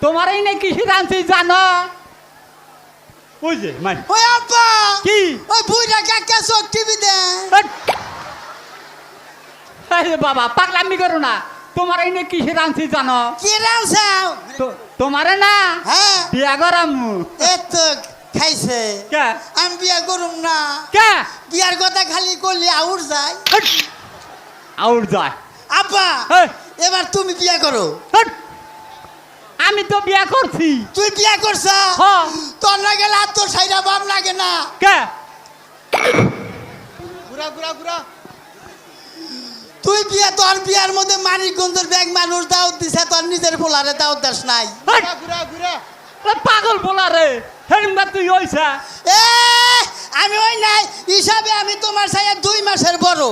তোমার এই নাকি রাঁধছি জানো? ওই যে মাই ওই আব্বা কি ওই বুইরা কাকা চোখ টিভি দে। আরে বাবা পাগলামি করো না। তোমার এই নাকি রাঁধছি জানো? কি রাঁধছাও? তোমারে না হ্যাঁ বিয়া করামু। এত খাইছে কে আমি বিয়া করুম না। কে বিয়ার কথা খালি করলে আউর যায়। আউট যায়। আব্বা হেই, এবার তুমি বিয়া করো। হট। আমি তো বিয়া করছি। তুই বিয়া করছ? হ্যাঁ। তোর লাগে লাত তোর সাইরা বাপ লাগে না। কে ঘুরা ঘুরা ঘুরা তুই বিয়া তোর বিয়ার মধ্যে মানিকগঞ্জের ব্যাগ মানুষ দাওয়াত দিছে, তোর নিজের পোলারে দাওয়াত দাস নাই। হট। ঘুরা ঘুরা এ পাগল বলা রে হেরিমবা তুই হইছা। এ আমি ওই নাই হিসাবে আমি তোমার সাইয়া 2 মাসের বড়।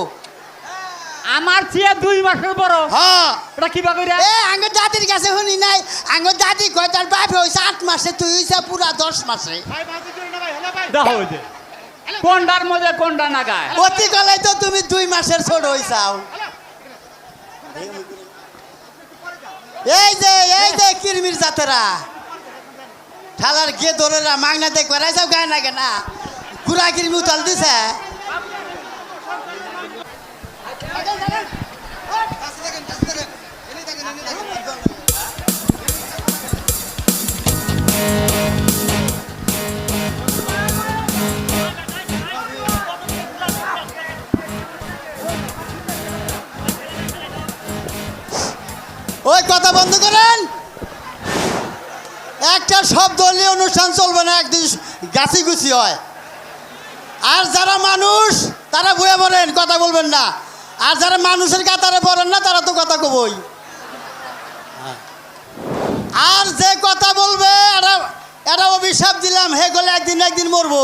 আমার চেয়ে 2 মাসের বড়। হ্যাঁ এটা কিবা কইরা? এ আঙ্গ দাদির কাছে শুনি নাই, আঙ্গ দাদি কয় তার বাপ হইছে 8 মাসে, তুই হইছা পুরা 10 মাসে। দেখো ওই যে কোনটার মধ্যে কোনটা না গায়। অতি কলাই তো তুমি 2 মাসের ছোট হইছাও। এই যে কিরমির জাতেরা ঠালার গে ধরেরা মাগনা দেখ করাইছাও গায় না কেনা গুড়া কিরমি উতাল দিছে। ওই কথা বন্ধ করেন। একটা সব দলীয় অনুষ্ঠান চলবে না, একদিন গাছি গুছি হয়। আর যারা মানুষ তারা বয়ে পড়েন, কথা বলবেন না। আর যারা মানুষের কাতারে পড়েন না তারা তো কথা কবই। আর যে কথা বলবে এটা অভিশাপ দিলাম, হে গলে একদিন মরবো।